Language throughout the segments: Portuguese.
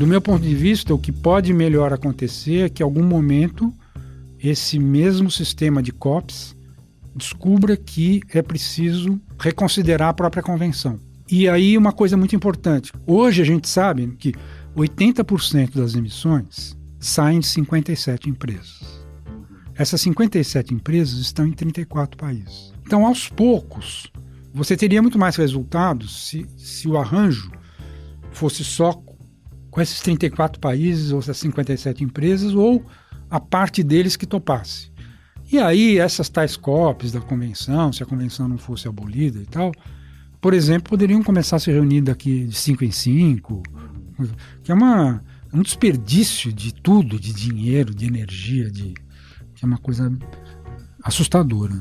Do meu ponto de vista, o que pode melhor acontecer é que em algum momento esse mesmo sistema de COPs descubra que é preciso reconsiderar a própria convenção. E aí uma coisa muito importante. Hoje a gente sabe que 80% das emissões saem de 57 empresas. Essas 57 empresas estão em 34 países. Então, aos poucos, você teria muito mais resultados se o arranjo fosse só com esses 34 países ou essas 57 empresas ou a parte deles que topasse. E aí, essas tais COPs da convenção, se a convenção não fosse abolida e tal, por exemplo, poderiam começar a se reunir daqui de 5 em 5, que é um desperdício de tudo, de dinheiro, de energia, que é uma coisa assustadora.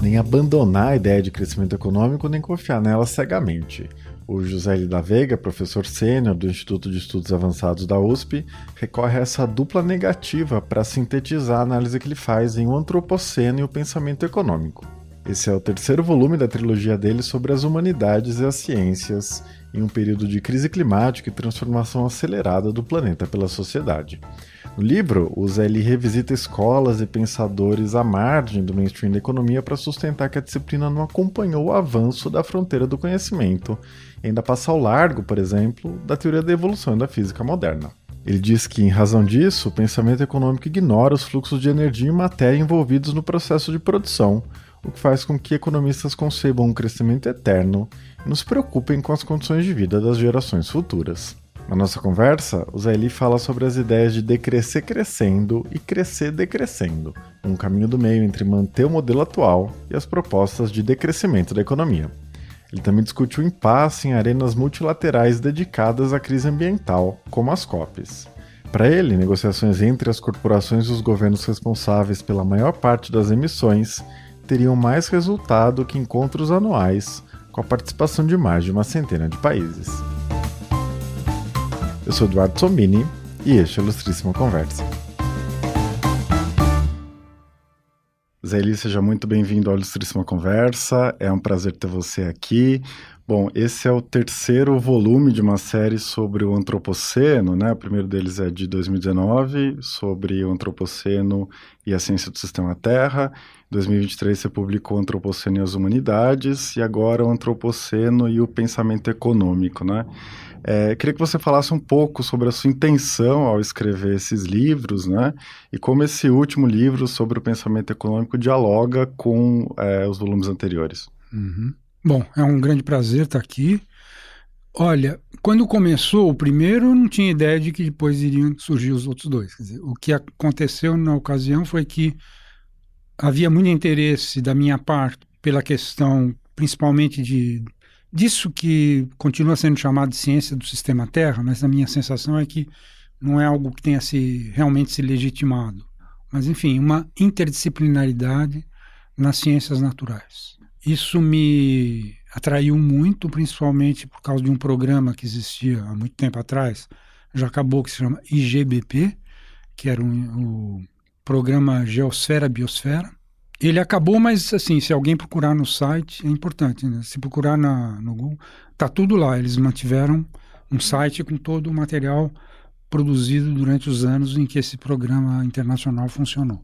Nem abandonar a ideia de crescimento econômico, nem confiar nela cegamente. O José L. da Veiga, professor sênior do Instituto de Estudos Avançados da USP, recorre a essa dupla negativa para sintetizar a análise que ele faz em O Antropoceno e o Pensamento Econômico. Esse é o terceiro volume da trilogia dele sobre as humanidades e as ciências em um período de crise climática e transformação acelerada do planeta pela sociedade. No livro, o Zé L. revisita escolas e pensadores à margem do mainstream da economia para sustentar que a disciplina não acompanhou o avanço da fronteira do conhecimento e ainda passa ao largo, por exemplo, da teoria da evolução e da física moderna. Ele diz que, em razão disso, o pensamento econômico ignora os fluxos de energia e matéria envolvidos no processo de produção, o que faz com que economistas concebam um crescimento eterno e nos preocupem com as condições de vida das gerações futuras. Na nossa conversa, o Zé L. fala sobre as ideias de decrescer crescendo e crescer decrescendo, um caminho do meio entre manter o modelo atual e as propostas de decrescimento da economia. Ele também discute o impasse em arenas multilaterais dedicadas à crise ambiental, como as COPs. Para ele, negociações entre as corporações e os governos responsáveis pela maior parte das emissões teriam mais resultado que encontros anuais com a participação de mais de uma centena de países. Eu sou Eduardo Sombini e este é o Ilustríssima Conversa. Zé L., seja muito bem-vindo ao Ilustríssima Conversa, é um prazer ter você aqui. Bom, esse é o terceiro volume de uma série sobre o Antropoceno, né? O primeiro deles é de 2019, sobre o Antropoceno e a ciência do sistema Terra. Em 2023 você publicou o Antropoceno e as Humanidades, e agora o Antropoceno e o Pensamento Econômico, né? Queria que você falasse um pouco sobre a sua intenção ao escrever esses livros, né? E como esse último livro sobre o pensamento econômico dialoga com os volumes anteriores. Uhum. Bom, é um grande prazer estar aqui. Olha, quando começou o primeiro, eu não tinha ideia de que depois iriam surgir os outros dois. Quer dizer, o que aconteceu na ocasião foi que havia muito interesse da minha parte pela questão, principalmente disso que continua sendo chamado de ciência do sistema Terra, mas a minha sensação é que não é algo que tenha realmente se legitimado. Mas, enfim, uma interdisciplinaridade nas ciências naturais. Isso me atraiu muito, principalmente por causa de um programa que existia há muito tempo atrás, já acabou, que se chama IGBP, que era o programa Geosfera-Biosfera. Ele acabou, mas assim, se alguém procurar no site, é importante, né? Se procurar no Google, está tudo lá. Eles mantiveram um site com todo o material produzido durante os anos em que esse programa internacional funcionou.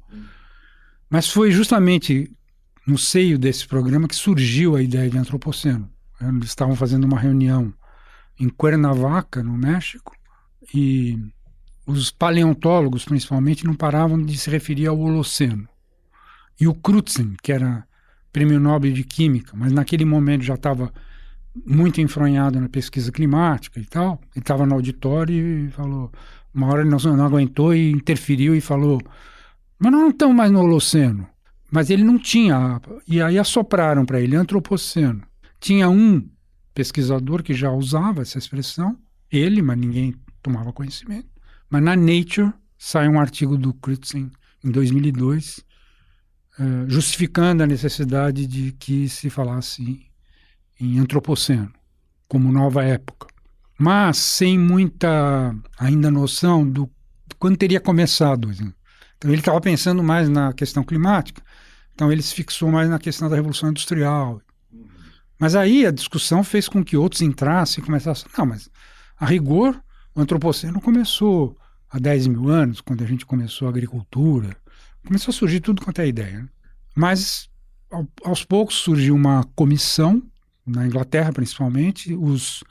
Mas foi justamente no seio desse programa que surgiu a ideia de Antropoceno. Eles estavam fazendo uma reunião em Cuernavaca, no México, e os paleontólogos, principalmente, não paravam de se referir ao Holoceno. E o Crutzen, que era prêmio Nobel de Química, mas naquele momento já estava muito enfronhado na pesquisa climática e tal, ele estava no auditório e falou, uma hora ele não aguentou e interferiu e falou, mas nós não estamos mais no Holoceno. Mas ele não tinha, e aí assopraram para ele Antropoceno. Tinha um pesquisador que já usava essa expressão, ele, mas ninguém tomava conhecimento. Mas na Nature sai um artigo do Crutzen em 2002, justificando a necessidade de que se falasse em Antropoceno, como nova época. Mas sem muita ainda noção de quando teria começado. Então ele estava pensando mais na questão climática, então ele se fixou mais na questão da Revolução Industrial. Mas aí a discussão fez com que outros entrassem e começassem. Não, mas a rigor, o antropoceno começou há 10 mil anos, quando a gente começou a agricultura. Começou a surgir tudo quanto é ideia. Né? Mas aos poucos surgiu uma comissão, na Inglaterra principalmente, os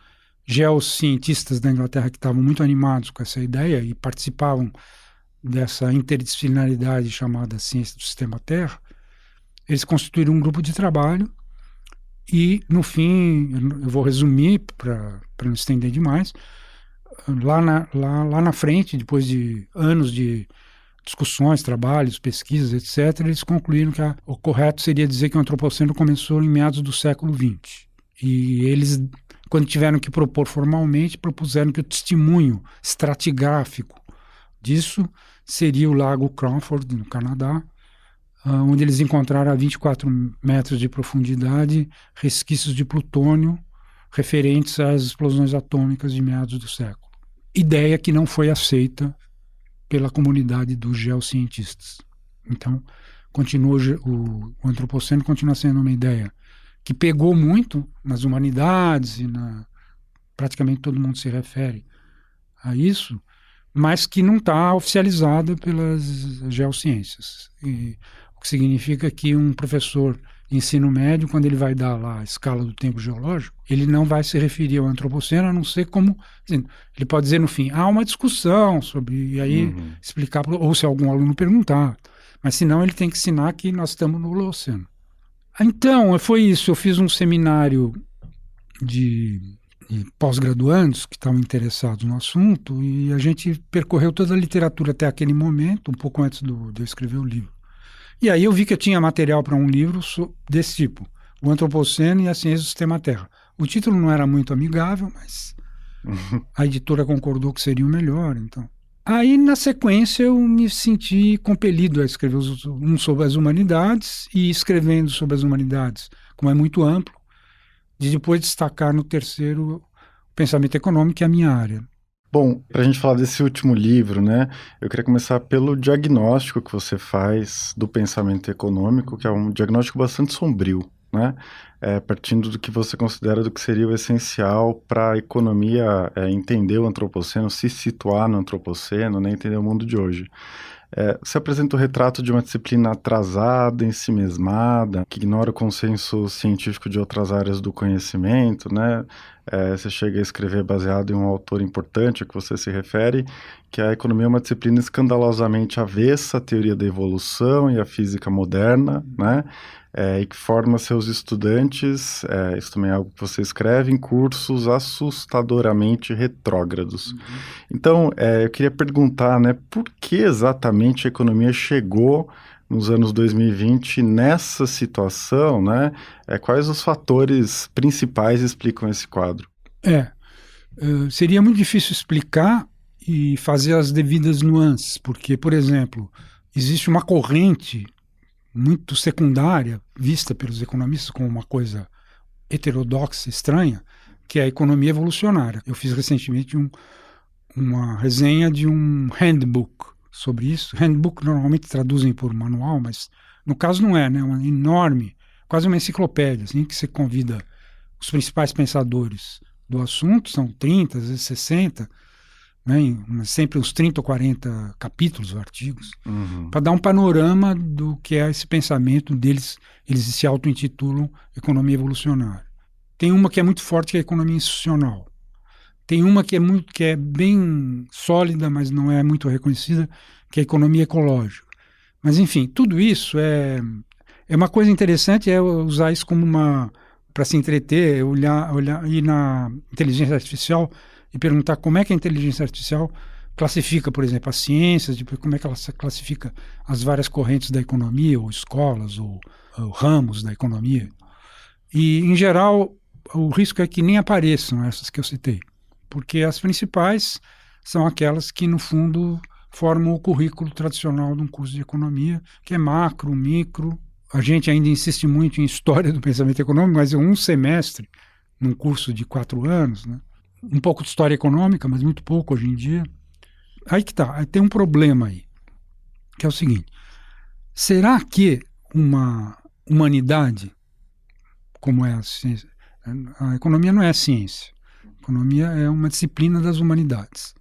geocientistas da Inglaterra que estavam muito animados com essa ideia e participavam dessa interdisciplinaridade chamada ciência do sistema Terra, eles constituíram um grupo de trabalho e, no fim, eu vou resumir para não estender demais, lá na frente, depois de anos de discussões, trabalhos, pesquisas, etc., eles concluíram que o correto seria dizer que o antropoceno começou em meados do século XX. E eles, quando tiveram que propor formalmente, propuseram que o testemunho estratigráfico disso seria o Lago Crawford, no Canadá, onde eles encontraram a 24 metros de profundidade resquícios de plutônio referentes às explosões atômicas de meados do século. Ideia que não foi aceita pela comunidade dos geocientistas. Então, o antropoceno continua sendo uma ideia que pegou muito nas humanidades e praticamente todo mundo se refere a isso, mas que não está oficializada pelas geociências. O que significa que um professor de ensino médio, quando ele vai dar lá a escala do tempo geológico, ele não vai se referir ao antropoceno, a não ser como... Assim, ele pode dizer no fim, há uma discussão sobre... E aí explicar, ou se algum aluno perguntar. Mas senão ele tem que ensinar que nós estamos no Holoceno. Então, foi isso. Eu fiz um seminário de pós-graduandos que estavam interessados no assunto e a gente percorreu toda a literatura até aquele momento, um pouco antes de eu escrever o livro. E aí eu vi que eu tinha material para um livro desse tipo, O Antropoceno e a Ciência do Sistema Terra. O título não era muito amigável, mas a editora concordou que seria o melhor. Então. Aí, na sequência, eu me senti compelido a escrever um sobre as humanidades e escrevendo sobre as humanidades, como é muito amplo, de depois destacar no terceiro o pensamento econômico, que é a minha área. Bom, para a gente falar desse último livro, né, eu queria começar pelo diagnóstico que você faz do pensamento econômico, que é um diagnóstico bastante sombrio, né, partindo do que você considera do que seria o essencial para a economia entender o antropoceno, se situar no antropoceno, né, entender o mundo de hoje. Você apresenta o retrato de uma disciplina atrasada, ensimesmada, que ignora o consenso científico de outras áreas do conhecimento, né? Você chega a escrever baseado em um autor importante a que você se refere, que a economia é uma disciplina escandalosamente avessa à teoria da evolução e à física moderna, né? E que forma seus estudantes, isso também é algo que você escreve, em cursos assustadoramente retrógrados. Então, eu queria perguntar, né, por que exatamente a economia chegou nos anos 2020 nessa situação, né? Quais os fatores principais explicam esse quadro? Seria muito difícil explicar e fazer as devidas nuances, porque, por exemplo, existe uma corrente muito secundária, vista pelos economistas como uma coisa heterodoxa, estranha, que é a economia evolucionária. Eu fiz recentemente uma resenha de um handbook sobre isso. Handbook normalmente traduzem por manual, mas no caso não é, né? É uma enorme, quase uma enciclopédia, assim, que você convida os principais pensadores do assunto, são 30, às vezes 60, né, sempre uns 30 ou 40 capítulos ou artigos, para dar um panorama do que é esse pensamento deles. Eles se auto-intitulam economia evolucionária. Tem uma que é muito forte, que é a economia institucional. Tem uma que é bem sólida, mas não é muito reconhecida, que é a economia ecológica. Mas, enfim, tudo isso é uma coisa interessante, é usar isso como para se entreter, olhar ir na inteligência artificial e perguntar como é que a inteligência artificial classifica, por exemplo, as ciências, como é que ela classifica as várias correntes da economia, ou escolas, ou ramos da economia. E, em geral, o risco é que nem apareçam essas que eu citei, porque as principais são aquelas que, no fundo, formam o currículo tradicional de um curso de economia, que é macro, micro. A gente ainda insiste muito em história do pensamento econômico, mas é um semestre num curso de 4 anos, né? Um pouco de história econômica, mas muito pouco hoje em dia. Aí que tá, aí tem um problema aí, que é o seguinte: será que uma humanidade, como é a ciência, A economia não é ciência. A economia é uma disciplina das humanidades.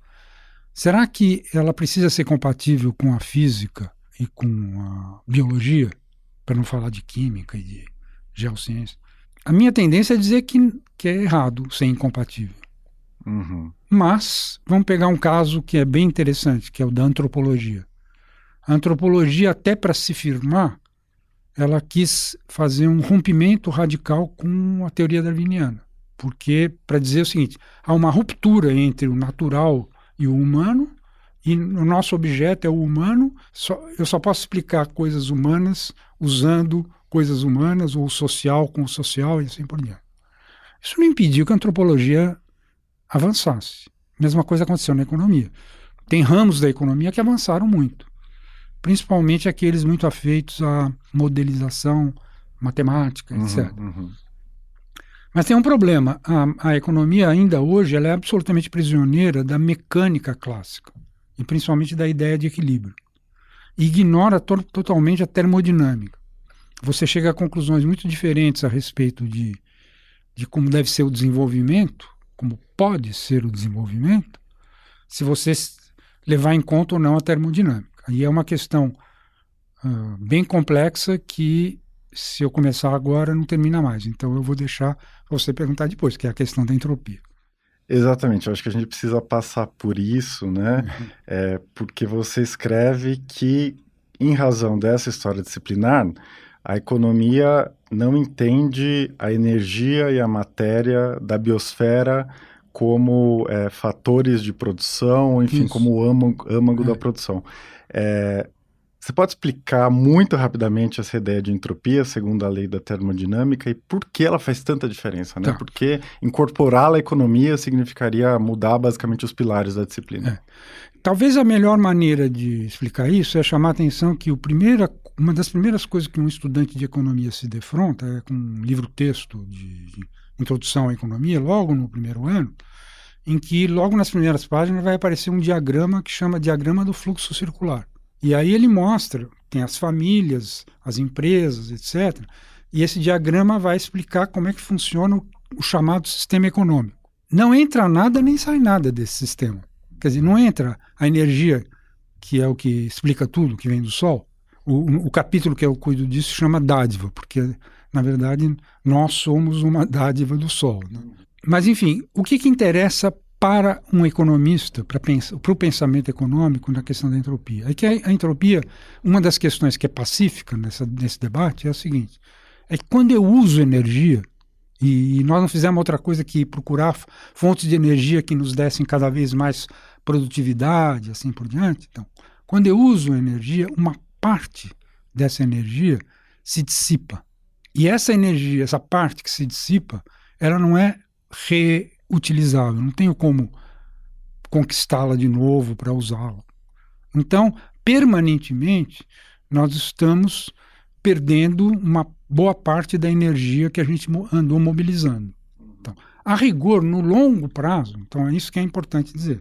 Será que ela precisa ser compatível com a física e com a biologia, para não falar de química e de geociência? A minha tendência é dizer que é errado ser incompatível. Uhum. Mas vamos pegar um caso que é bem interessante, que é o da antropologia. A antropologia, até para se firmar, ela quis fazer um rompimento radical com a teoria darwiniana. Porque, para dizer o seguinte, há uma ruptura entre o natural e o humano, e o nosso objeto é o humano, eu só posso explicar coisas humanas usando coisas humanas, ou o social com o social, e assim por diante. Isso não impediu que a antropologia avançasse. Mesma coisa aconteceu na economia. Tem ramos da economia que avançaram muito, principalmente aqueles muito afeitos à modelização, matemática, etc. Uhum. Mas tem um problema. A economia ainda hoje ela é absolutamente prisioneira da mecânica clássica, e principalmente da ideia de equilíbrio. E ignora totalmente a termodinâmica. Você chega a conclusões muito diferentes a respeito de como deve ser o desenvolvimento, como pode ser o desenvolvimento, se você levar em conta ou não a termodinâmica. E é uma questão bem complexa que, se eu começar agora, não termina mais. Então eu vou deixar para você perguntar depois, que é a questão da entropia. Exatamente, eu acho que a gente precisa passar por isso, né? Porque você escreve que, em razão dessa história disciplinar, a economia não entende a energia e a matéria da biosfera como fatores de produção, enfim, Isso. como o âmago da produção. Você pode explicar muito rapidamente essa ideia de entropia, segundo a lei da termodinâmica, e por que ela faz tanta diferença, né? Tá. Porque incorporá-la à economia significaria mudar basicamente os pilares da disciplina. Talvez a melhor maneira de explicar isso é chamar a atenção que uma das primeiras coisas que um estudante de economia se defronta é com um livro-texto de introdução à economia, logo no primeiro ano, em que logo nas primeiras páginas vai aparecer um diagrama que chama diagrama do fluxo circular. E aí ele mostra, tem as famílias, as empresas, etc. E esse diagrama vai explicar como é que funciona o chamado sistema econômico. Não entra nada nem sai nada desse sistema. Quer dizer, não entra a energia, que é o que explica tudo, que vem do Sol. O capítulo que eu cuido disso chama dádiva, porque, na verdade, nós somos uma dádiva do Sol. Né? Mas, enfim, o que interessa para um economista, para o pensamento econômico na questão da entropia? É que a entropia, uma das questões que é pacífica nesse debate é a seguinte, é que quando eu uso energia, e nós não fizemos outra coisa que procurar fontes de energia que nos dessem cada vez mais produtividade, assim por diante. Então, quando eu uso energia, uma parte dessa energia se dissipa. E essa energia, essa parte que se dissipa, ela não é reutilizável, não tenho como conquistá-la de novo para usá-la. Então, permanentemente, nós estamos perdendo uma boa parte da energia que a gente andou mobilizando. Então, a rigor, no longo prazo, então é isso que é importante dizer,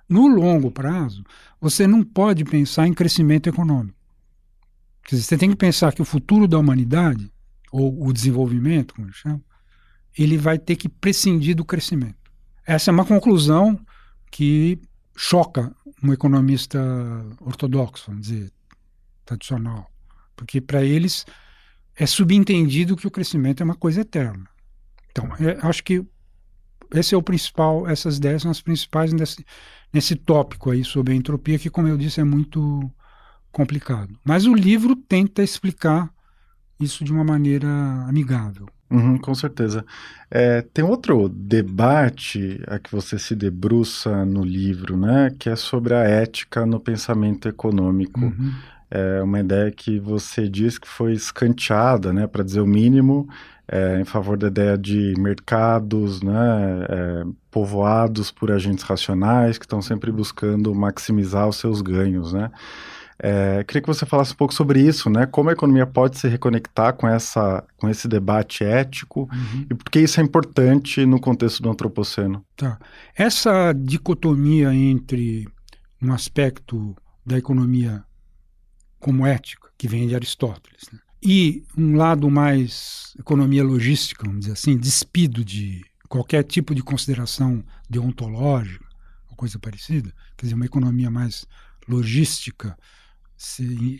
no longo prazo, você não pode pensar em crescimento econômico. Quer dizer, você tem que pensar que o futuro da humanidade, ou o desenvolvimento, como eles chamam, ele vai ter que prescindir do crescimento. Essa é uma conclusão que choca um economista ortodoxo, vamos dizer, tradicional. Porque para eles é subentendido que o crescimento é uma coisa eterna. Então, acho que esse é o principal, essas ideias são as principais nesse tópico aí sobre a entropia, que, como eu disse, é muito complicado. Mas o livro tenta explicar isso de uma maneira amigável. Com certeza. Tem outro debate a que você se debruça no livro, né, que é sobre a ética no pensamento econômico. É uma ideia que você diz que foi escanteada, né, para dizer o mínimo, em favor da ideia de mercados, né, povoados por agentes racionais que estão sempre buscando maximizar os seus ganhos, né? Queria que você falasse um pouco sobre isso, né? Como a economia pode se reconectar com esse debate ético e por que isso é importante no contexto do antropoceno. Tá. Essa dicotomia entre um aspecto da economia como ética, que vem de Aristóteles, né? e um lado mais economia logística, vamos dizer assim, despido de qualquer tipo de consideração deontológica ou coisa parecida, quer dizer, uma economia mais logística,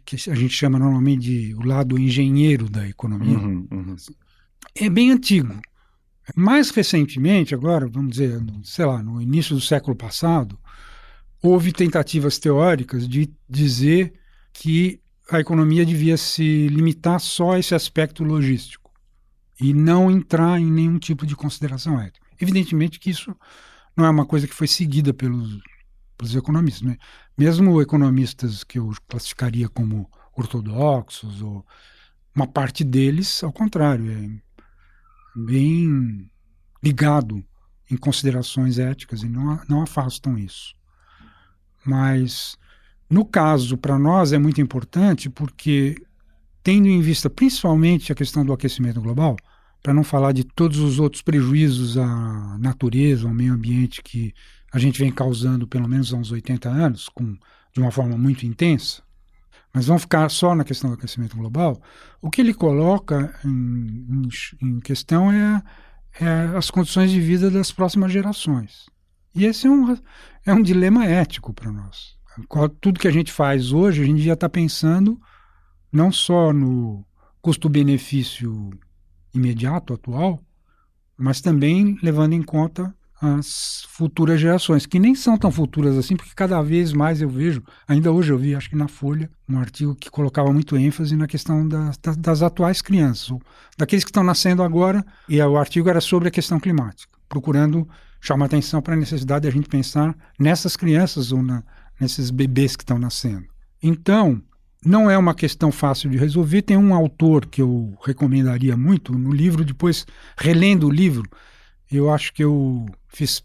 que a gente chama normalmente de o lado engenheiro da economia, é bem antigo. Mais recentemente, agora, vamos dizer, sei lá, no início do século passado, houve tentativas teóricas de dizer que a economia devia se limitar só a esse aspecto logístico e não entrar em nenhum tipo de consideração ética. Evidentemente que isso não é uma coisa que foi seguida pelos economistas, né? Mesmo economistas que eu classificaria como ortodoxos, ou uma parte deles, ao contrário, é bem ligado em considerações éticas e não afastam isso. Mas, no caso, para nós é muito importante porque, tendo em vista principalmente a questão do aquecimento global, para não falar de todos os outros prejuízos à natureza, ao meio ambiente que a gente vem causando pelo menos há uns 80 anos, de uma forma muito intensa, mas vamos ficar só na questão do aquecimento global, o que ele coloca em questão é as condições de vida das próximas gerações. E esse é um dilema ético para nós. Tudo que a gente faz hoje, a gente já está pensando não só no custo-benefício imediato, atual, mas também levando em conta as futuras gerações, que nem são tão futuras assim, porque cada vez mais eu vejo, ainda hoje eu vi, acho que na Folha, um artigo que colocava muito ênfase na questão das atuais crianças, ou daqueles que estão nascendo agora, e o artigo era sobre a questão climática, procurando chamar atenção para a necessidade de a gente pensar nessas crianças ou nesses bebês que estão nascendo. Então, não é uma questão fácil de resolver. Tem um autor que eu recomendaria muito, no livro, depois, relendo o livro, eu acho que eu fiz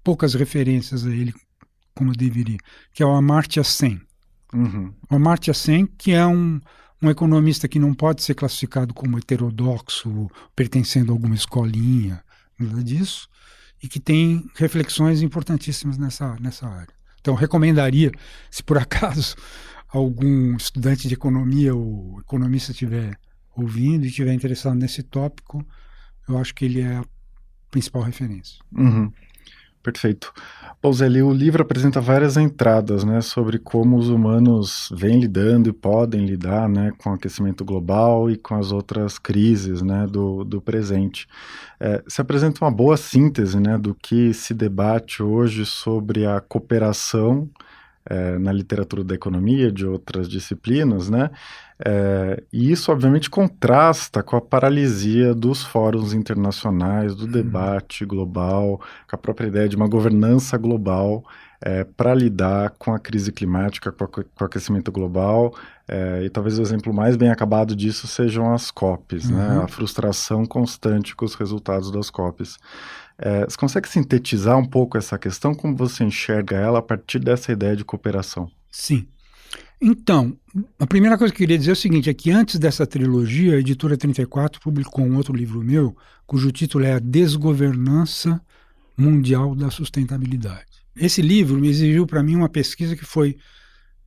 poucas referências a ele como eu deveria, que é o Amartya Sen. O Amartya Sen, que é um economista que não pode ser classificado como heterodoxo, pertencendo a alguma escolinha, nada disso, e que tem reflexões importantíssimas nessa área. Então, recomendaria, se por acaso algum estudante de economia ou economista estiver ouvindo e estiver interessado nesse tópico, eu acho que ele é a principal referência. Perfeito. Bom, Zé, o livro apresenta várias entradas, né, sobre como os humanos vêm lidando e podem lidar, né, com o aquecimento global e com as outras crises, né, do presente. Se apresenta uma boa síntese, né, do que se debate hoje sobre a cooperação na literatura da economia, de outras disciplinas, né? E isso, obviamente, contrasta com a paralisia dos fóruns internacionais, do debate global, com a própria ideia de uma governança global para lidar com a crise climática, com o aquecimento global, e talvez o exemplo mais bem acabado disso sejam as COPs, né? A frustração constante com os resultados das COPs. Você consegue sintetizar um pouco essa questão? Como você enxerga ela a partir dessa ideia de cooperação? Sim. Então, a primeira coisa que eu queria dizer é o seguinte, é que antes dessa trilogia, a Editora 34 publicou um outro livro meu, cujo título é A Desgovernança Mundial da Sustentabilidade. Esse livro me exigiu para mim uma pesquisa que foi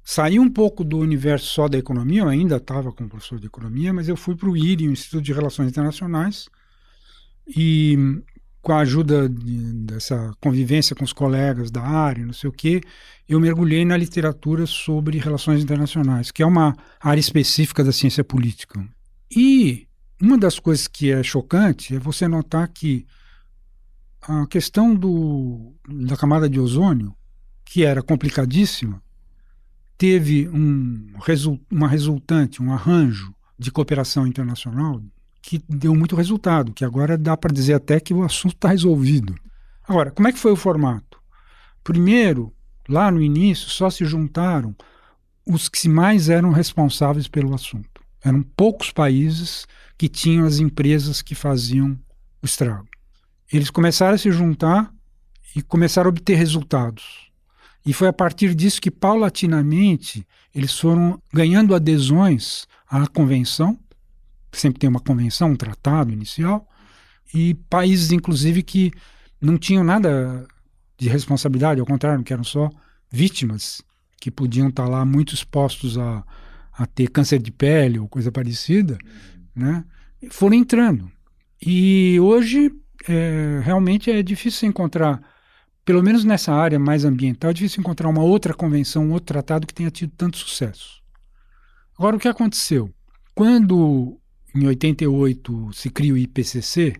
sair um pouco do universo só da economia. Eu ainda estava como professor de economia, mas eu fui para o IRI, o Instituto de Relações Internacionais, e com a ajuda dessa convivência com os colegas da área, não sei o quê, eu mergulhei na literatura sobre relações internacionais, que é uma área específica da ciência política. E uma das coisas que é chocante é você notar que a questão da camada de ozônio, que era complicadíssima, teve uma resultante, um arranjo de cooperação internacional que deu muito resultado, que agora dá para dizer até que o assunto está resolvido. Agora, como é que foi o formato? Primeiro, lá no início, só se juntaram os que mais eram responsáveis pelo assunto. Eram poucos países que tinham as empresas que faziam o estrago. Eles começaram a se juntar e começaram a obter resultados. E foi a partir disso que, paulatinamente, eles foram ganhando adesões à convenção. Sempre tem uma convenção, um tratado inicial, e países, inclusive, que não tinham nada de responsabilidade, ao contrário, que eram só vítimas, que podiam estar lá muito expostos a a ter câncer de pele ou coisa parecida, né? Foram entrando. E hoje, realmente é difícil encontrar, pelo menos nessa área mais ambiental, é difícil encontrar uma outra convenção, um outro tratado que tenha tido tanto sucesso. Agora, o que aconteceu? Quando, em 88, se cria o IPCC,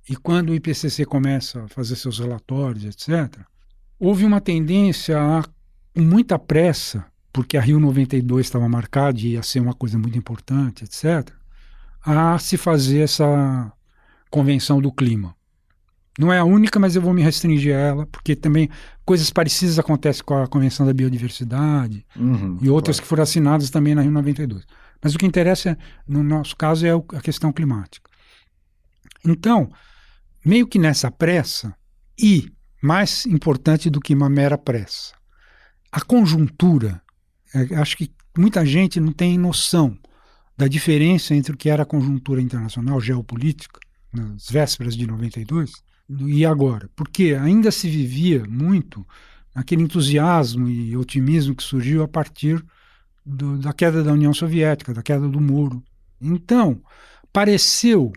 e quando o IPCC começa a fazer seus relatórios, etc., houve uma tendência a, com muita pressa, porque a Rio 92 estava marcada e ia ser uma coisa muito importante, etc., a se fazer essa Convenção do Clima. Não é a única, mas eu vou me restringir a ela, porque também coisas parecidas acontecem com a Convenção da Biodiversidade e outras que foram assinadas também na Rio 92. Mas o que interessa, no nosso caso, é a questão climática. Então, meio que nessa pressa, e mais importante do que uma mera pressa, a conjuntura, acho que muita gente não tem noção da diferença entre o que era a conjuntura internacional, geopolítica, nas vésperas de 92, e agora. Porque ainda se vivia muito aquele entusiasmo e otimismo que surgiu a partir da queda da União Soviética, da queda do muro. Então, pareceu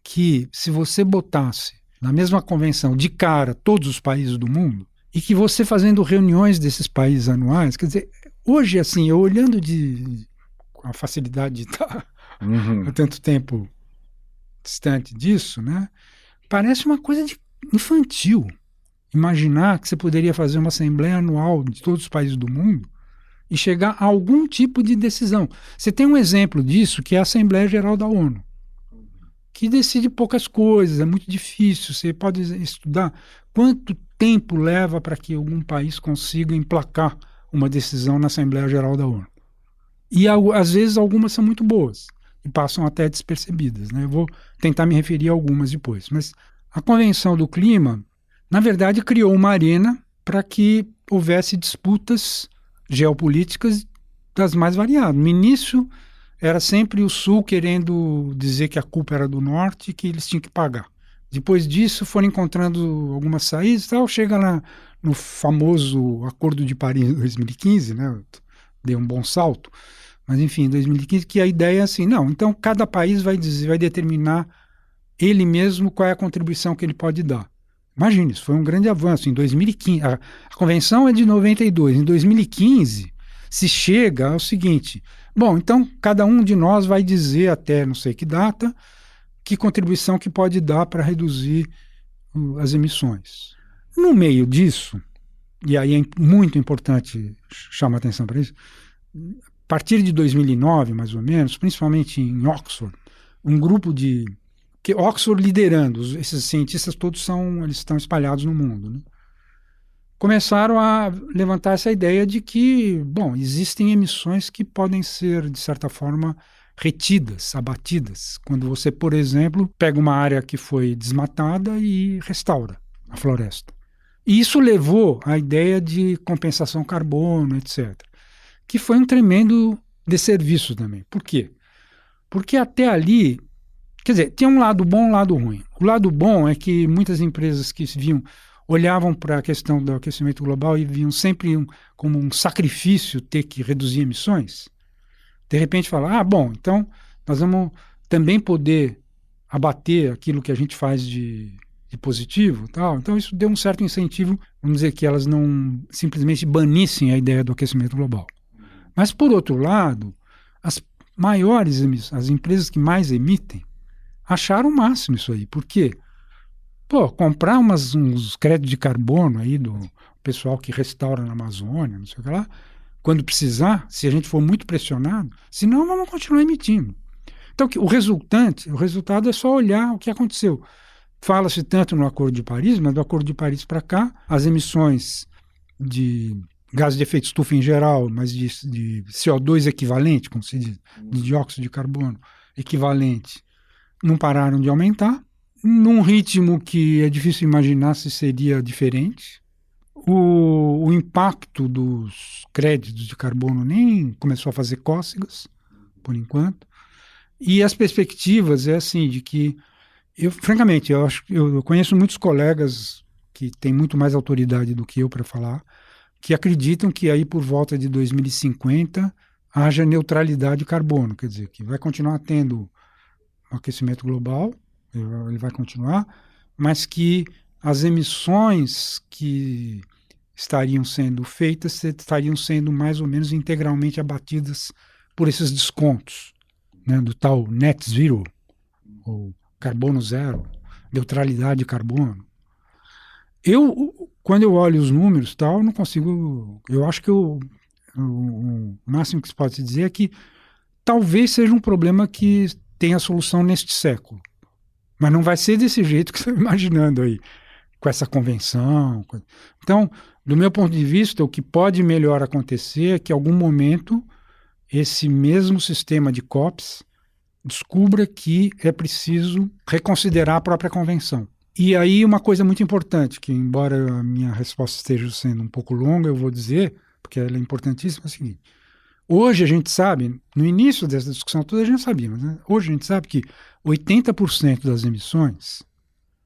que se você botasse na mesma convenção de cara todos os países do mundo, e que você fazendo reuniões desses países anuais, quer dizer, hoje, assim, eu olhando com a facilidade de estar há tanto tempo distante disso, né? Parece uma coisa infantil. Imaginar que você poderia fazer uma assembleia anual de todos os países do mundo e chegar a algum tipo de decisão. Você tem um exemplo disso, que é a Assembleia Geral da ONU, que decide poucas coisas, é muito difícil. Você pode estudar quanto tempo leva para que algum país consiga emplacar uma decisão na Assembleia Geral da ONU. E às vezes algumas são muito boas e passam até despercebidas, né? Eu vou tentar me referir a algumas depois. Mas a Convenção do Clima, na verdade, criou uma arena para que houvesse disputas geopolíticas das mais variadas. No início, era sempre o Sul querendo dizer que a culpa era do Norte e que eles tinham que pagar. Depois disso, foram encontrando algumas saídas e tal. Chega lá no famoso Acordo de Paris de 2015, né? Deu um bom salto. Mas, enfim, em 2015, que a ideia é assim, não, então cada país vai determinar ele mesmo qual é a contribuição que ele pode dar. Imagine, isso foi um grande avanço. Em 2015, a convenção é de 92, em 2015 se chega ao seguinte, bom, então cada um de nós vai dizer até não sei que data, que contribuição que pode dar para reduzir as emissões. No meio disso, e aí é muito importante chamar atenção para isso, a partir de 2009, mais ou menos, principalmente em Oxford, um grupo que Oxford liderando, esses cientistas todos eles estão espalhados no mundo, né? Começaram a levantar essa ideia de que, bom, existem emissões que podem ser, de certa forma, retidas, abatidas, quando você, por exemplo, pega uma área que foi desmatada e restaura a floresta. E isso levou à ideia de compensação carbono, etc., que foi um tremendo desserviço também. Por quê? Porque até ali, quer dizer, tinha um lado bom e um lado ruim. O lado bom é que muitas empresas que olhavam para a questão do aquecimento global e viam sempre como um sacrifício ter que reduzir emissões, de repente falam, bom, então nós vamos também poder abater aquilo que a gente faz de positivo, tal. Então isso deu um certo incentivo, vamos dizer, que elas não simplesmente banissem a ideia do aquecimento global. Mas, por outro lado, as empresas que mais emitem, acharam o máximo isso aí. Por quê? Comprar uns créditos de carbono aí do pessoal que restaura na Amazônia, não sei o que lá, quando precisar, se a gente for muito pressionado, senão vamos continuar emitindo. Então, o resultado é só olhar o que aconteceu. Fala-se tanto no Acordo de Paris, mas do Acordo de Paris para cá, as emissões de gases de efeito estufa em geral, mas de CO2 equivalente, como se diz, de dióxido de carbono equivalente, não pararam de aumentar, num ritmo que é difícil imaginar se seria diferente. O impacto dos créditos de carbono nem começou a fazer cócegas, por enquanto. E as perspectivas é assim, de que, francamente, eu conheço muitos colegas que têm muito mais autoridade do que eu para falar, que acreditam que aí por volta de 2050 haja neutralidade de carbono, quer dizer, que vai continuar tendo um aquecimento global, ele vai continuar, mas que as emissões que estariam sendo feitas estariam sendo mais ou menos integralmente abatidas por esses descontos, né, do tal net zero, ou carbono zero, neutralidade de carbono. Quando eu olho os números, tal, não consigo. Eu acho que o máximo que se pode dizer é que talvez seja um problema que tenha solução neste século. Mas não vai ser desse jeito que você está imaginando aí, com essa convenção. Então, do meu ponto de vista, o que pode melhor acontecer é que, em algum momento, esse mesmo sistema de COPs descubra que é preciso reconsiderar a própria convenção. E aí uma coisa muito importante, que embora a minha resposta esteja sendo um pouco longa, eu vou dizer, porque ela é importantíssima, é o seguinte. Hoje a gente sabe, no início dessa discussão toda a gente sabia, mas hoje a gente sabe que 80% das emissões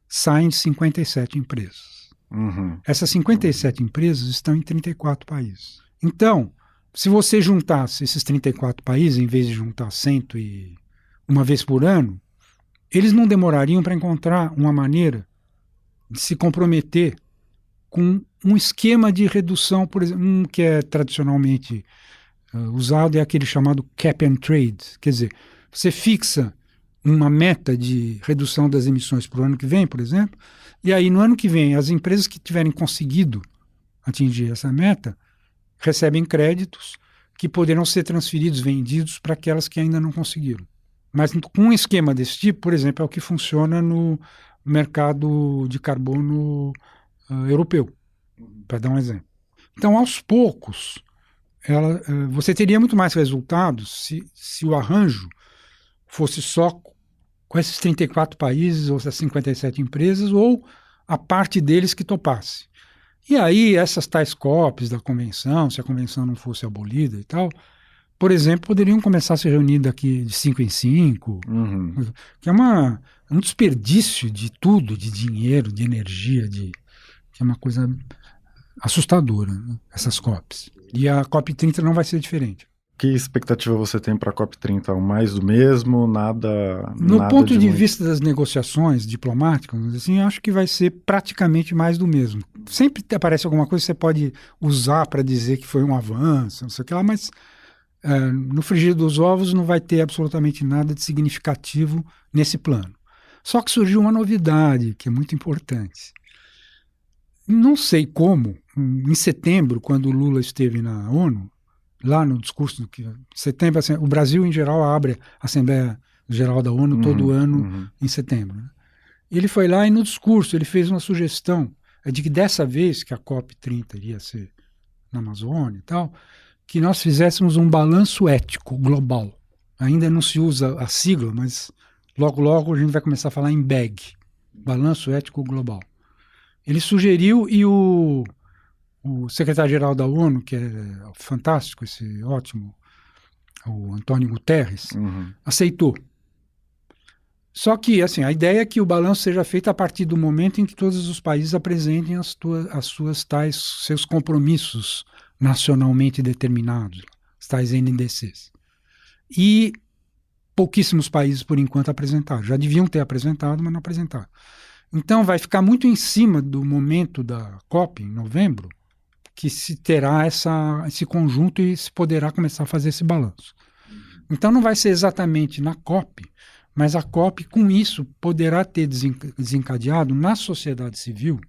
saem de 57 empresas. Uhum. Essas 57 empresas estão em 34 países. Então, se você juntasse esses 34 países, em vez de juntar 100 e uma vez por ano, eles não demorariam para encontrar uma maneira de se comprometer com um esquema de redução, por exemplo, um que é tradicionalmente usado é aquele chamado cap and trade, quer dizer, você fixa uma meta de redução das emissões para o ano que vem, por exemplo, e aí no ano que vem as empresas que tiverem conseguido atingir essa meta recebem créditos que poderão ser transferidos, vendidos para aquelas que ainda não conseguiram. Mas com um esquema desse tipo, por exemplo, é o que funciona no mercado de carbono europeu, para dar um exemplo. Então, aos poucos, você teria muito mais resultados se o arranjo fosse só com esses 34 países ou essas 57 empresas ou a parte deles que topasse. E aí, essas tais COPs da convenção, se a convenção não fosse abolida e tal, por exemplo, poderiam começar a se reunir daqui de 5 em 5, que é um desperdício de tudo, de dinheiro, de energia, que é uma coisa assustadora, né? Essas COPs. E a COP30 não vai ser diferente. Que expectativa você tem para a COP30? Mais do mesmo? Nada? No ponto de vista das negociações diplomáticas, assim, acho que vai ser praticamente mais do mesmo. Sempre aparece alguma coisa que você pode usar para dizer que foi um avanço, não sei o que lá, mas no frigir dos ovos não vai ter absolutamente nada de significativo nesse plano. Só que surgiu uma novidade que é muito importante. Não sei como, em setembro, quando o Lula esteve na ONU, lá no discurso que setembro, o Brasil em geral abre a Assembleia Geral da ONU todo ano em setembro, né? Ele foi lá e no discurso ele fez uma sugestão de que dessa vez que a COP30 iria ser na Amazônia e tal, que nós fizéssemos um balanço ético global. Ainda não se usa a sigla, mas logo logo a gente vai começar a falar em BEG, Balanço Ético Global. Ele sugeriu e o secretário-geral da ONU, que é fantástico, esse ótimo, o Antônio Guterres, aceitou. Só que, assim, a ideia é que o balanço seja feito a partir do momento em que todos os países apresentem seus compromissos nacionalmente determinados, os tais NDCs. E pouquíssimos países, por enquanto, apresentaram. Já deviam ter apresentado, mas não apresentaram. Então, vai ficar muito em cima do momento da COP, em novembro, que se terá esse conjunto e se poderá começar a fazer esse balanço. Então, não vai ser exatamente na COP, mas a COP, com isso, poderá ter desencadeado na sociedade civil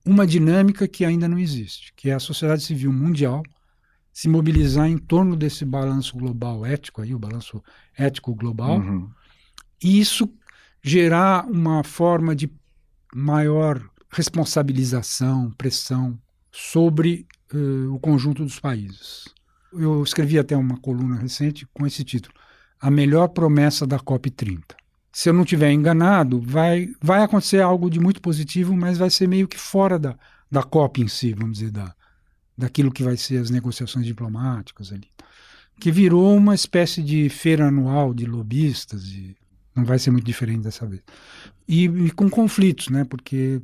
uma dinâmica que ainda não existe, que é a sociedade civil mundial se mobilizar em torno desse balanço global ético, o balanço ético global, e isso gerar uma forma de maior responsabilização, pressão sobre o conjunto dos países. Eu escrevi até uma coluna recente com esse título, A Melhor Promessa da COP30. Se eu não estiver enganado, vai acontecer algo de muito positivo, mas vai ser meio que fora da COP em si, vamos dizer, daquilo que vai ser as negociações diplomáticas ali, que virou uma espécie de feira anual de lobistas, e não vai ser muito diferente dessa vez. E com conflitos, né, porque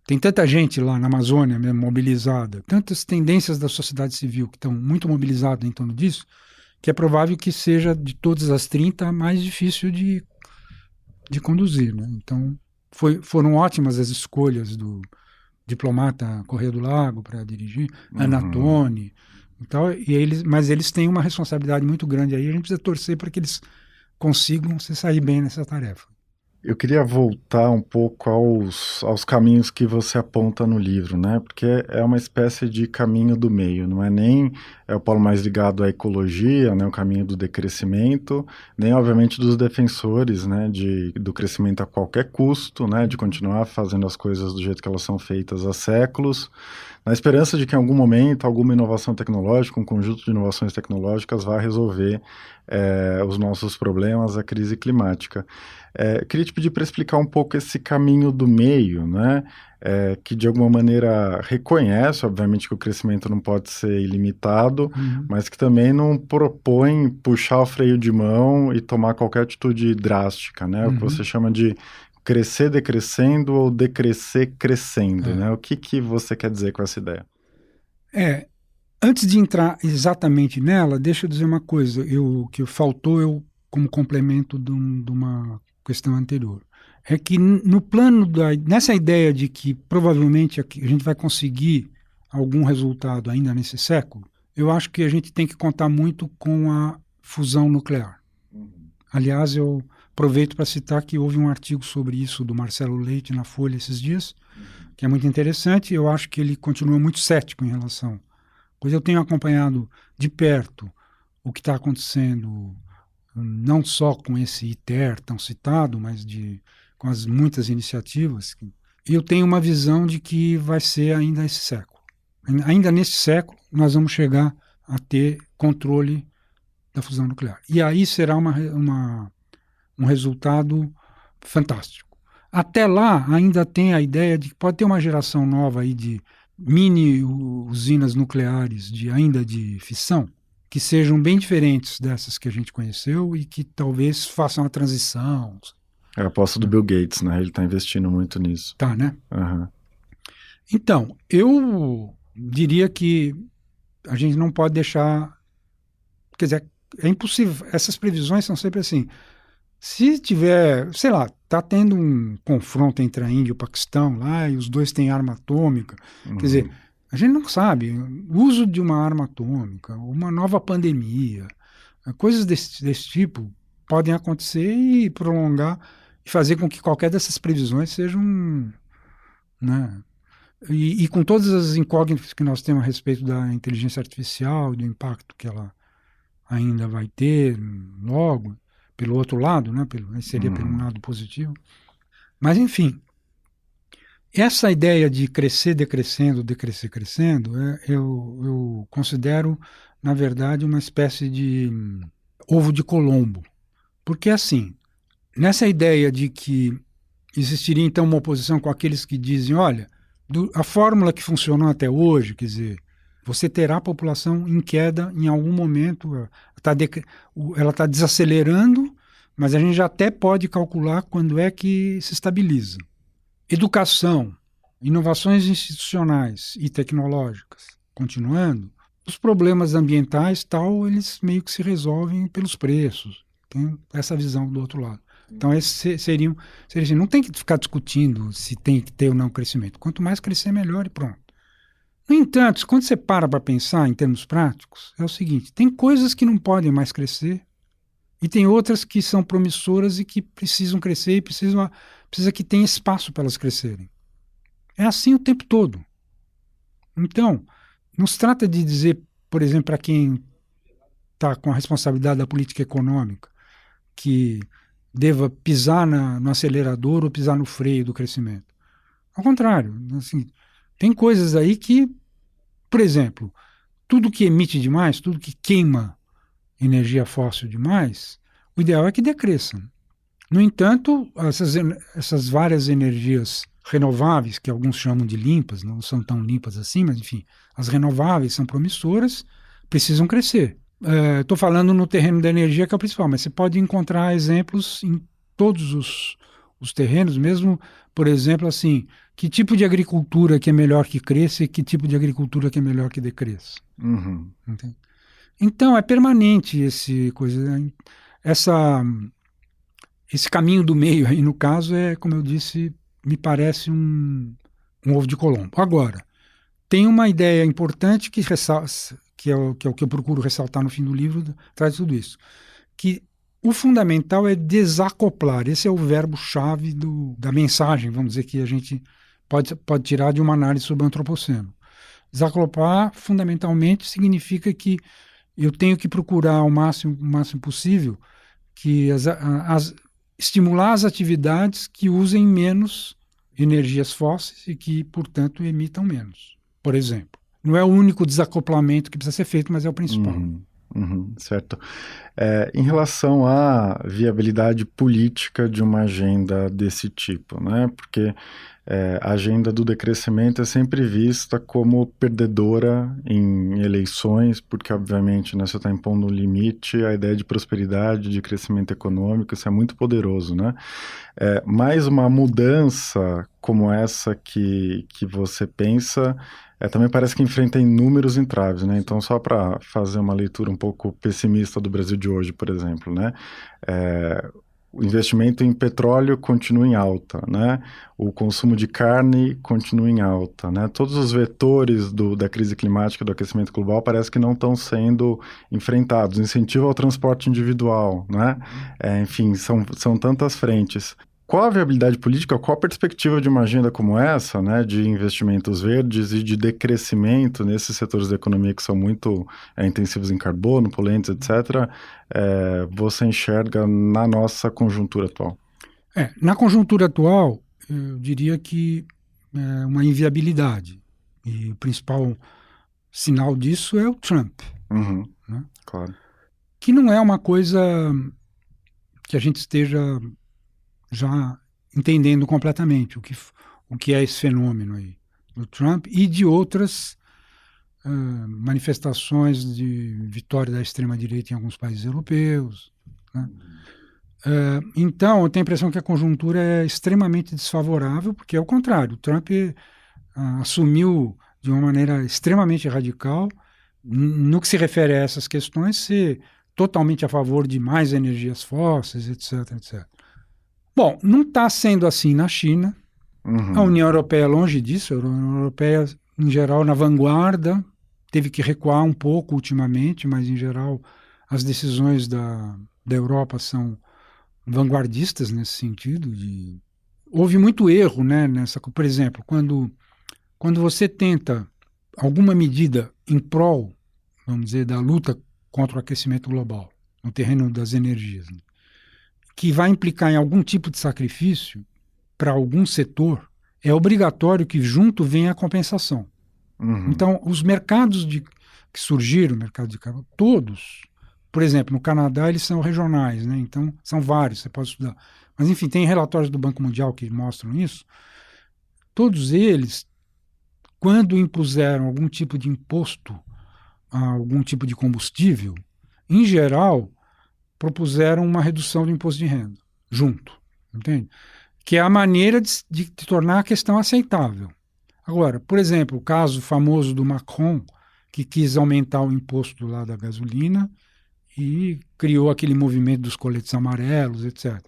tem tanta gente lá na Amazônia mesmo mobilizada, tantas tendências da sociedade civil que estão muito mobilizadas em torno disso, que é provável que seja, de todas as 30, a mais difícil de conduzir, né? Então, foram ótimas as escolhas do diplomata Corrêa do Lago para dirigir, Anatone e tal, mas eles têm uma responsabilidade muito grande aí, a gente precisa torcer para que eles consigam se sair bem nessa tarefa. Eu queria voltar um pouco aos caminhos que você aponta no livro, né? Porque é uma espécie de caminho do meio, não é nem o polo mais ligado à ecologia, né? O caminho do decrescimento, nem obviamente dos defensores, né? Do crescimento a qualquer custo, né? De continuar fazendo as coisas do jeito que elas são feitas há séculos, na esperança de que em algum momento alguma inovação tecnológica, um conjunto de inovações tecnológicas vá resolver os nossos problemas, a crise climática. Queria te pedir para explicar um pouco esse caminho do meio, né? Que de alguma maneira reconhece, obviamente, que o crescimento não pode ser ilimitado, mas que também não propõe puxar o freio de mão e tomar qualquer atitude drástica, né? O que você chama de crescer decrescendo ou decrescer crescendo, né? O que você quer dizer com essa ideia? Antes de entrar exatamente nela, deixa eu dizer uma coisa, que faltou como complemento de uma questão anterior. É que no plano nessa ideia de que provavelmente a gente vai conseguir algum resultado ainda nesse século, eu acho que a gente tem que contar muito com a fusão nuclear. Aliás, eu aproveito para citar que houve um artigo sobre isso do Marcelo Leite na Folha esses dias, que é muito interessante. Eu acho que ele continua muito cético em relação. Pois eu tenho acompanhado de perto o que está acontecendo, não só com esse ITER tão citado, mas com as muitas iniciativas. Eu tenho uma visão de que vai ser ainda esse século. Ainda nesse século, nós vamos chegar a ter controle da fusão nuclear. E aí será um resultado fantástico. Até lá, ainda tem a ideia de que pode ter uma geração nova aí de mini usinas nucleares ainda de fissão, que sejam bem diferentes dessas que a gente conheceu e que talvez façam a transição. É a aposta do Bill Gates, né? Ele está investindo muito nisso. Tá, né? Então, eu diria que a gente não pode deixar... Quer dizer, é impossível. Essas previsões são sempre assim. Se tiver, sei lá, está tendo um confronto entre a Índia e o Paquistão lá, e os dois têm arma atômica, quer dizer, a gente não sabe. O uso de uma arma atômica, uma nova pandemia, coisas desse tipo podem acontecer e prolongar e fazer com que qualquer dessas previsões sejam, né? E com todas as incógnitas que nós temos a respeito da inteligência artificial, do impacto que ela ainda vai ter logo, pelo outro lado, né? Seria pelo um lado positivo. Mas, enfim, essa ideia de crescer decrescendo, decrescer crescendo, eu considero, na verdade, uma espécie de ovo de Colombo. Porque, assim, nessa ideia de que existiria, então, uma oposição com aqueles que dizem, olha, a fórmula que funcionou até hoje, quer dizer, você terá a população em queda em algum momento, ela está desacelerando, mas a gente já até pode calcular quando é que se estabiliza. Educação, inovações institucionais e tecnológicas, continuando, os problemas ambientais, eles meio que se resolvem pelos preços. Tem essa visão do outro lado. Então, esses seria assim, não tem que ficar discutindo se tem que ter ou não crescimento. Quanto mais crescer, melhor e pronto. No entanto, quando você para pensar em termos práticos, é o seguinte, tem coisas que não podem mais crescer e tem outras que são promissoras e que precisam crescer e precisa que tenha espaço para elas crescerem. É assim o tempo todo. Então, não se trata de dizer, por exemplo, para quem está com a responsabilidade da política econômica, que deva pisar no acelerador ou pisar no freio do crescimento. Ao contrário, assim, tem coisas aí que, por exemplo, tudo que emite demais, tudo que queima energia fóssil demais, o ideal é que decresça. No entanto, essas várias energias renováveis, que alguns chamam de limpas, não são tão limpas assim, mas enfim, as renováveis são promissoras, precisam crescer. Estou falando no terreno da energia, que é o principal, mas você pode encontrar exemplos em todos os terrenos, mesmo, por exemplo, assim, que tipo de agricultura que é melhor que cresça e que tipo de agricultura que é melhor que decresça. Então, é permanente essa, esse caminho do meio aí, no caso, como eu disse, me parece um ovo de Colombo. Agora, tem uma ideia importante que é o que eu procuro ressaltar no fim do livro, traz tudo isso, que o fundamental é desacoplar. Esse é o verbo-chave da mensagem, vamos dizer, que a gente pode tirar de uma análise sobre o antropoceno. Desacoplar, fundamentalmente, significa que eu tenho que procurar o máximo possível que estimular as atividades que usem menos energias fósseis e que, portanto, emitam menos. Por exemplo, não é o único desacoplamento que precisa ser feito, mas é o principal. Certo. Em relação à viabilidade política de uma agenda desse tipo, né? Porque a agenda do decrescimento é sempre vista como perdedora em eleições, porque, obviamente, né, você está impondo um limite à ideia de prosperidade, de crescimento econômico, isso é muito poderoso, né? Mais uma mudança como essa que você pensa, também parece que enfrenta inúmeros entraves, né? Então, só para fazer uma leitura um pouco pessimista do Brasil de hoje, por exemplo, né? O investimento em petróleo continua em alta, né? O consumo de carne continua em alta, né? Todos os vetores da crise climática, do aquecimento global, parece que não estão sendo enfrentados. Incentivo ao transporte individual, né? Enfim, são tantas frentes. Qual a viabilidade política, qual a perspectiva de uma agenda como essa, né, de investimentos verdes e de decrescimento nesses setores da economia que são muito intensivos em carbono, poluentes, etc., você enxerga na nossa conjuntura atual? Na conjuntura atual, eu diria que é uma inviabilidade. E o principal sinal disso é o Trump. Né? Claro. Que não é uma coisa que a gente esteja já entendendo completamente o que é esse fenômeno aí do Trump e de outras manifestações de vitória da extrema-direita em alguns países europeus. Né? Então, eu tenho a impressão que a conjuntura é extremamente desfavorável, porque é o contrário. O Trump assumiu de uma maneira extremamente radical, no que se refere a essas questões, ser totalmente a favor de mais energias fósseis, etc, etc. Bom, não está sendo assim na China. A União Europeia é longe disso. A União Europeia, em geral, na vanguarda, teve que recuar um pouco ultimamente, mas, em geral, as decisões da Europa são vanguardistas nesse sentido. Houve muito erro, né, por exemplo, quando você tenta alguma medida em prol, vamos dizer, da luta contra o aquecimento global, no terreno das energias, né, que vai implicar em algum tipo de sacrifício para algum setor, é obrigatório que junto venha a compensação. Então, os mercados que surgiram, o mercado de carbono, todos, por exemplo, no Canadá eles são regionais, né? Então são vários, você pode estudar. Mas enfim, tem relatórios do Banco Mundial que mostram isso. Todos eles, quando impuseram algum tipo de imposto a algum tipo de combustível, em geral, propuseram uma redução do imposto de renda, junto, entende? Que é a maneira de tornar a questão aceitável. Agora, por exemplo, o caso famoso do Macron, que quis aumentar o imposto lá da gasolina e criou aquele movimento dos coletes amarelos, etc.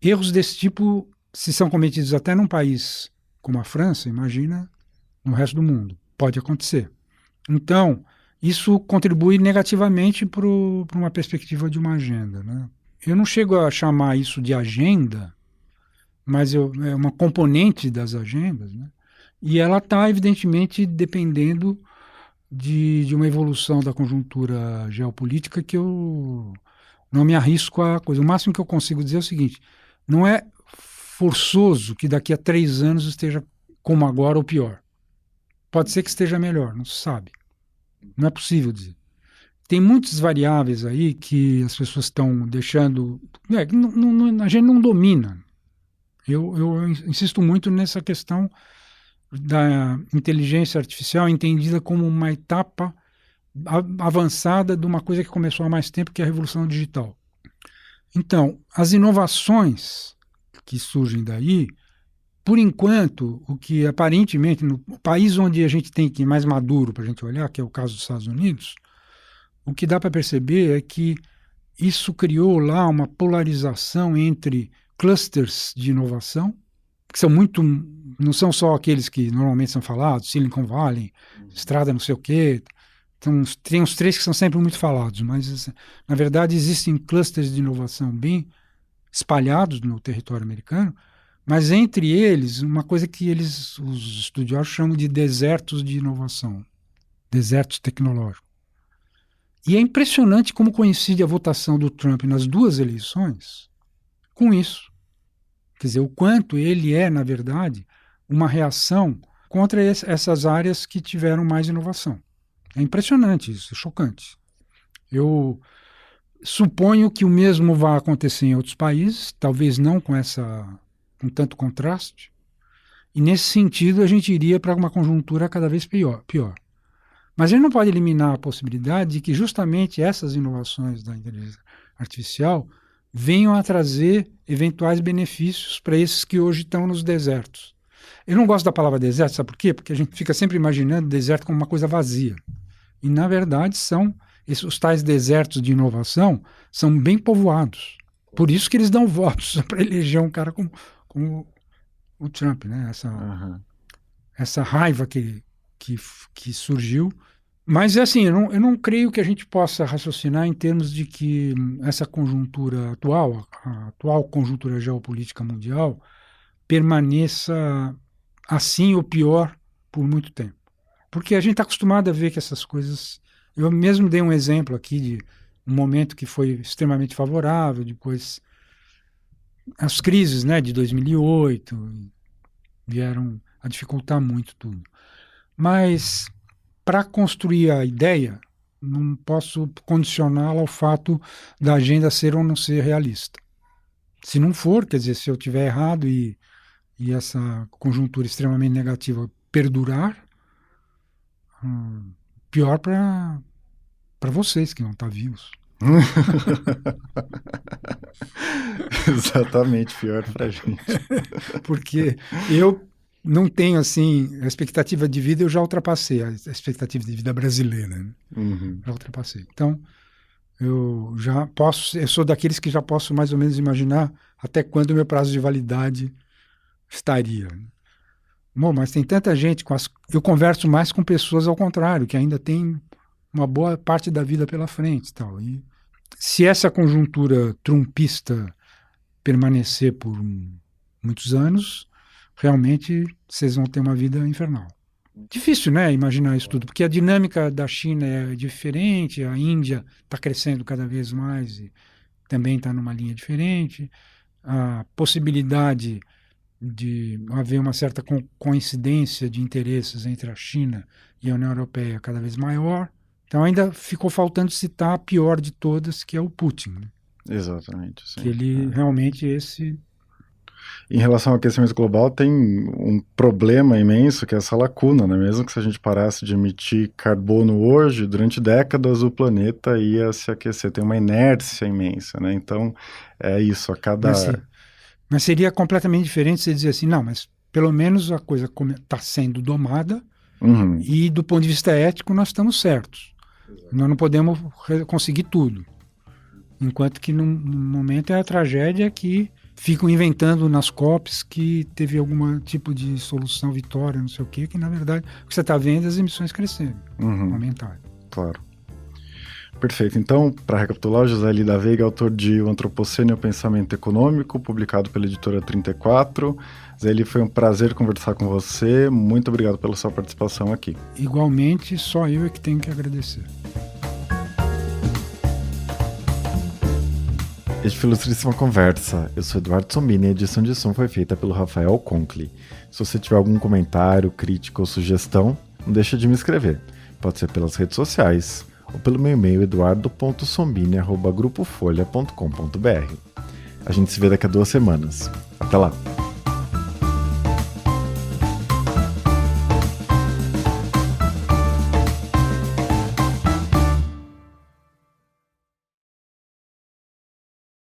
Erros desse tipo, se são cometidos até num país como a França, imagina no resto do mundo. Pode acontecer. Então, isso contribui negativamente para uma perspectiva de uma agenda. Né? Eu não chego a chamar isso de agenda, mas é uma componente das agendas, né? E ela está, evidentemente, dependendo de uma evolução da conjuntura geopolítica que eu não me arrisco a coisa. O máximo que eu consigo dizer é o seguinte: não é forçoso que daqui a 3 anos esteja como agora ou pior. Pode ser que esteja melhor, não se sabe. Não é possível dizer. Tem muitas variáveis aí que as pessoas estão deixando. A gente não domina. Eu insisto muito nessa questão da inteligência artificial entendida como uma etapa avançada de uma coisa que começou há mais tempo, que é a revolução digital. Então, as inovações que surgem daí, por enquanto, o que aparentemente, no país onde a gente tem que ir mais maduro para a gente olhar, que é o caso dos Estados Unidos, o que dá para perceber é que isso criou lá uma polarização entre clusters de inovação, que são muito, não são só aqueles que normalmente são falados, Silicon Valley, estrada não sei o quê. Então, tem uns 3 que são sempre muito falados, mas, na verdade, existem clusters de inovação bem espalhados no território americano, mas entre eles, uma coisa que os estudiosos chamam de desertos de inovação, desertos tecnológicos. E é impressionante como coincide a votação do Trump nas 2 eleições com isso. Quer dizer, o quanto ele é, na verdade, uma reação contra essas áreas que tiveram mais inovação. É impressionante isso, é chocante. Eu suponho que o mesmo vai acontecer em outros países, talvez não com tanto contraste, e nesse sentido a gente iria para uma conjuntura cada vez pior. Mas ele não pode eliminar a possibilidade de que justamente essas inovações da inteligência artificial venham a trazer eventuais benefícios para esses que hoje estão nos desertos. Eu não gosto da palavra deserto, sabe por quê? Porque a gente fica sempre imaginando o deserto como uma coisa vazia. E, na verdade, os tais desertos de inovação são bem povoados. Por isso que eles dão votos para eleger um cara como o Trump, né? Essa raiva que surgiu. Mas, assim, eu não creio que a gente possa raciocinar em termos de que essa conjuntura atual, a atual conjuntura geopolítica mundial, permaneça assim ou pior por muito tempo. Porque a gente está acostumado a ver que essas coisas... Eu mesmo dei um exemplo aqui de um momento que foi extremamente favorável, depois as crises, né, de 2008 vieram a dificultar muito tudo. Mas... para construir a ideia, não posso condicioná-la ao fato da agenda ser ou não ser realista. Se não for, quer dizer, se eu estiver errado e essa conjuntura extremamente negativa perdurar, pior para vocês que não estão vivos. Exatamente, pior para a gente. Porque eu não tenho, assim, a expectativa de vida, eu já ultrapassei a expectativa de vida brasileira, né? Já ultrapassei. Então, eu sou daqueles que já posso mais ou menos imaginar até quando o meu prazo de validade estaria. Bom, mas tem tanta gente, eu converso mais com pessoas ao contrário, que ainda tem uma boa parte da vida pela frente. Tal. E se essa conjuntura trumpista permanecer por muitos anos, realmente vocês vão ter uma vida infernal. Difícil, né, imaginar isso tudo, porque a dinâmica da China é diferente, a Índia está crescendo cada vez mais e também está numa linha diferente, a possibilidade de haver uma certa coincidência de interesses entre a China e a União Europeia cada vez maior. Então ainda ficou faltando citar a pior de todas, que é o Putin. Né? Exatamente. Sim. Que ele realmente Em relação ao aquecimento global, tem um problema imenso, que é essa lacuna, né? Mesmo que se a gente parasse de emitir carbono hoje, durante décadas o planeta ia se aquecer. Tem uma inércia imensa, né? Então, é isso, a cada... Mas seria completamente diferente você dizer assim, não, mas pelo menos a coisa está sendo domada e do ponto de vista ético nós estamos certos. Exato. Nós não podemos conseguir tudo. Enquanto que no momento é a tragédia que ficam inventando nas COPs que teve algum tipo de solução vitória, não sei o quê, que na verdade o que você está vendo é as emissões crescendo, aumentarem. Claro. Perfeito. Então, para recapitular, José Eli da Veiga, autor de O Antropoceno e o Pensamento Econômico, publicado pela editora 34. José Eli, foi um prazer conversar com você. Muito obrigado pela sua participação aqui. Igualmente, só eu é que tenho que agradecer. Este foi Ilustríssima Conversa. Eu sou Eduardo Sombini e a edição de som foi feita pelo Rafael Conkle. Se você tiver algum comentário, crítica ou sugestão, não deixa de me escrever. Pode ser pelas redes sociais ou pelo meu e-mail eduardo.sombini@grupofolha.com.br. A gente se vê daqui a 2 semanas. Até lá!